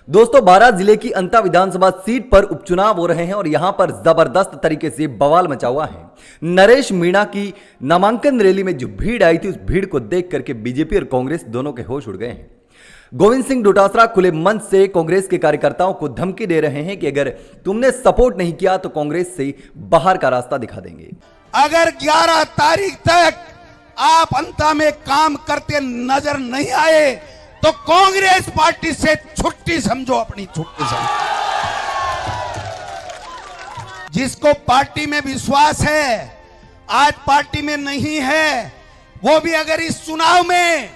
दोस्तों, बारां जिले की अंता विधानसभा सीट पर उपचुनाव हो रहे हैं और यहां पर जबरदस्त तरीके से बवाल मचा हुआ है। नरेश मीणा की नामांकन रैली में जो भीड़ आई थी, उस भीड़ को देख करके बीजेपी और कांग्रेस दोनों के होश उड़ गए हैं। गोविंद सिंह डोटासरा खुले मंच से कांग्रेस के कार्यकर्ताओं को धमकी दे रहे हैं कि अगर तुमने सपोर्ट नहीं किया तो कांग्रेस से बाहर का रास्ता दिखा देंगे। अगर 11 तारीख तक आप अंता में काम करते नजर नहीं आए तो कांग्रेस पार्टी से छुट्टी समझो, अपनी छुट्टी समझो। जिसको पार्टी में विश्वास है, आज पार्टी में नहीं है, वो भी अगर इस चुनाव में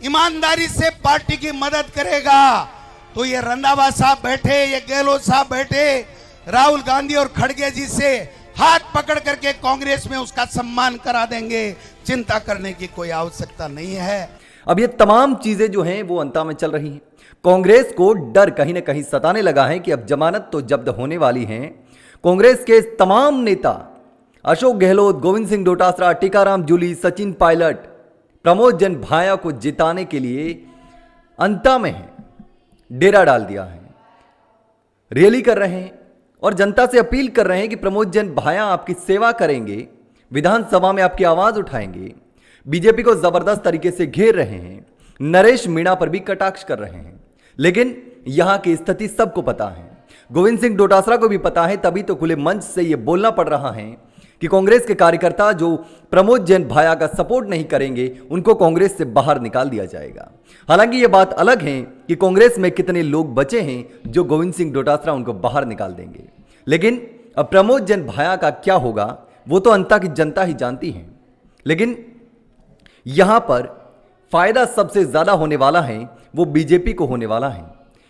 ईमानदारी से पार्टी की मदद करेगा तो ये रंधावा साहब बैठे, ये गहलोत साहब बैठे, राहुल गांधी और खड़गे जी से हाथ पकड़ करके कांग्रेस में उसका सम्मान करा देंगे। चिंता करने की कोई आवश्यकता नहीं है। अब ये तमाम चीजें जो हैं वो अंता में चल रही हैं। कांग्रेस को डर कहीं ना कहीं सताने लगा है कि अब जमानत तो जब्त होने वाली है। कांग्रेस के तमाम नेता अशोक गहलोत, गोविंद सिंह डोटासरा, टीकाराम जूली, सचिन पायलट, प्रमोद जन भाया को जिताने के लिए अंता में है, डेरा डाल दिया है, रैली कर रहे हैं और जनता से अपील कर रहे हैं कि प्रमोद जन भाया आपकी सेवा करेंगे, विधानसभा में आपकी आवाज उठाएंगे। बीजेपी को जबरदस्त तरीके से घेर रहे हैं, नरेश मीणा पर भी कटाक्ष कर रहे हैं। लेकिन यहां की स्थिति सबको पता है, गोविंद सिंह डोटासरा को भी पता है, तभी तो खुले मंच से यह बोलना पड़ रहा है कि कांग्रेस के कार्यकर्ता जो प्रमोद जन भाया का सपोर्ट नहीं करेंगे, उनको कांग्रेस से बाहर निकाल दिया जाएगा। हालांकि यह बात अलग है कि कांग्रेस में कितने लोग बचे हैं जो गोविंद सिंह डोटासरा उनको बाहर निकाल देंगे। लेकिन अब प्रमोद जन भाया का क्या होगा वो तो अंता की जनता ही जानती है। लेकिन यहां पर फायदा सबसे ज्यादा होने वाला है वो बीजेपी को होने वाला है,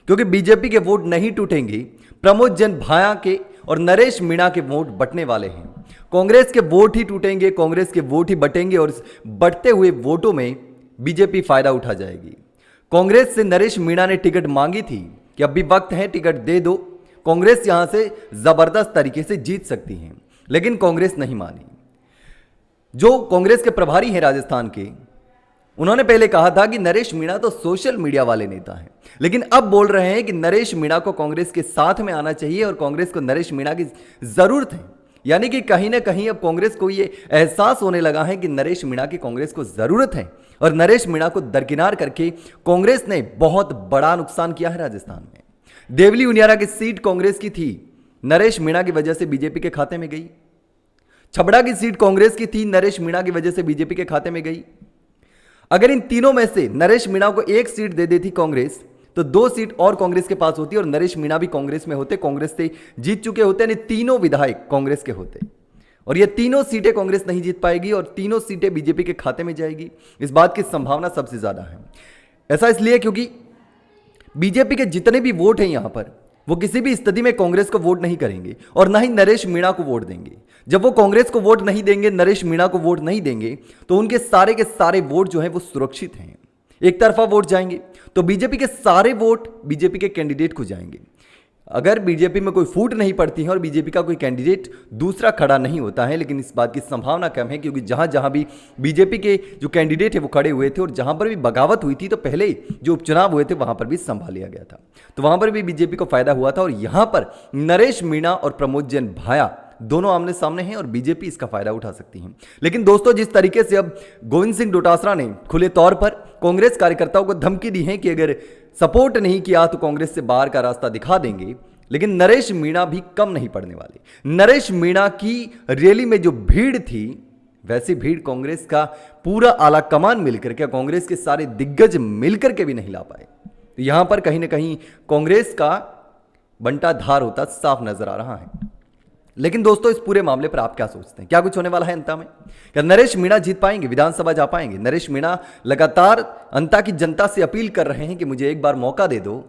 क्योंकि बीजेपी के वोट नहीं टूटेंगे, प्रमोद जन भाया के और नरेश मीणा के वोट बटने वाले हैं। कांग्रेस के वोट ही टूटेंगे, कांग्रेस के वोट ही बटेंगे और इस बढ़ते हुए वोटों में बीजेपी फायदा उठा जाएगी। कांग्रेस से नरेश मीणा ने टिकट मांगी थी कि अभी वक्त है, टिकट दे दो, कांग्रेस यहां से जबरदस्त तरीके से जीत सकती है। लेकिन कांग्रेस नहीं मानी। जो कांग्रेस के प्रभारी हैं राजस्थान के, उन्होंने पहले कहा था कि नरेश मीणा तो सोशल मीडिया वाले नेता हैं, लेकिन अब बोल रहे हैं कि नरेश मीणा को कांग्रेस के साथ में आना चाहिए और कांग्रेस को नरेश मीणा की जरूरत है। यानी कि कहीं ना कहीं अब कांग्रेस को यह एहसास होने लगा है कि नरेश मीणा की कांग्रेस को जरूरत है और नरेश मीणा को दरकिनार करके कांग्रेस ने बहुत बड़ा नुकसान किया है राजस्थान में। देवली उनियारा की सीट कांग्रेस की थी, नरेश मीणा की वजह से बीजेपी के खाते में गई। छबड़ा की सीट कांग्रेस की थी, नरेश मीणा की वजह से बीजेपी के खाते में गई। अगर इन तीनों में से नरेश मीणा को एक सीट दे देती कांग्रेस तो 2 सीट और कांग्रेस के पास होती और नरेश मीणा भी कांग्रेस में होते, कांग्रेस से जीत चुके होते, यानी तीनों विधायक कांग्रेस के होते। और ये तीनों सीटें कांग्रेस नहीं जीत पाएगी और तीनों सीटें बीजेपी के खाते में जाएगी। इस बात की संभावना सबसे ज्यादा है। ऐसा इसलिए क्योंकि बीजेपी के जितने भी वोट हैं यहां पर, वो किसी भी स्थिति में कांग्रेस को वोट नहीं करेंगे और ना ही नरेश मीणा को वोट देंगे। जब वो कांग्रेस को वोट नहीं देंगे, नरेश मीणा को वोट नहीं देंगे, तो उनके सारे के सारे वोट जो है वो सुरक्षित हैं, एक तरफा वोट जाएंगे। तो बीजेपी के सारे वोट बीजेपी के कैंडिडेट को जाएंगे। अगर बीजेपी में कोई फूट नहीं पड़ती है और बीजेपी का कोई कैंडिडेट दूसरा खड़ा नहीं होता है, लेकिन इस बात की संभावना कम है क्योंकि जहां जहां भी बीजेपी के जो कैंडिडेट है वो खड़े हुए थे और जहां पर भी बगावत हुई थी तो पहले जो उपचुनाव हुए थे वहां पर भी संभाल लिया गया था, तो वहां पर भी बीजेपी को फायदा हुआ था। और यहां पर नरेश मीणा और प्रमोद जन भाया दोनों आमने सामने हैं और बीजेपी इसका फायदा उठा सकती है। लेकिन दोस्तों, जिस तरीके से अब गोविंद सिंह डोटासरा ने खुले तौर पर कांग्रेस कार्यकर्ताओं को धमकी दी है कि अगर सपोर्ट नहीं किया तो कांग्रेस से बाहर का रास्ता दिखा देंगे, लेकिन नरेश मीणा भी कम नहीं पड़ने वाले। नरेश मीणा की रैली में जो भीड़ थी, वैसी भीड़ कांग्रेस का पूरा आला कमान मिलकर के, कांग्रेस के सारे दिग्गज मिलकर के भी नहीं ला पाए। तो यहां पर कहीं ना कहीं कांग्रेस का बंटा धार होता साफ नजर आ रहा है। लेकिन दोस्तों, इस पूरे मामले पर आप क्या सोचते हैं? क्या कुछ होने वाला है अंता में? क्या नरेश मीणा जीत पाएंगे, विधानसभा जा पाएंगे? नरेश मीणा लगातार अंता की जनता से अपील कर रहे हैं कि मुझे एक बार मौका दे दो,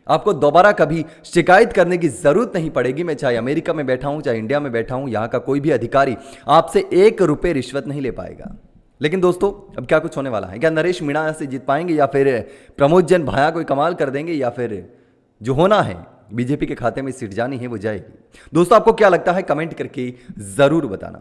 आपको दोबारा कभी शिकायत करने की जरूरत नहीं पड़ेगी। मैं चाहे अमेरिका में बैठा हूं, चाहे इंडिया में बैठा हूं, यहां का कोई भी अधिकारी आपसे 1 रुपये रिश्वत नहीं ले पाएगा। लेकिन दोस्तों, अब क्या कुछ होने वाला है? क्या नरेश मीणा से जीत पाएंगे या फिर प्रमोद जन भाया कोई कमाल कर देंगे, या फिर जो होना है बीजेपी के खाते में सीट जानी है वो जाएगी? दोस्तों, आपको क्या लगता है? कमेंट करके जरूर बताना।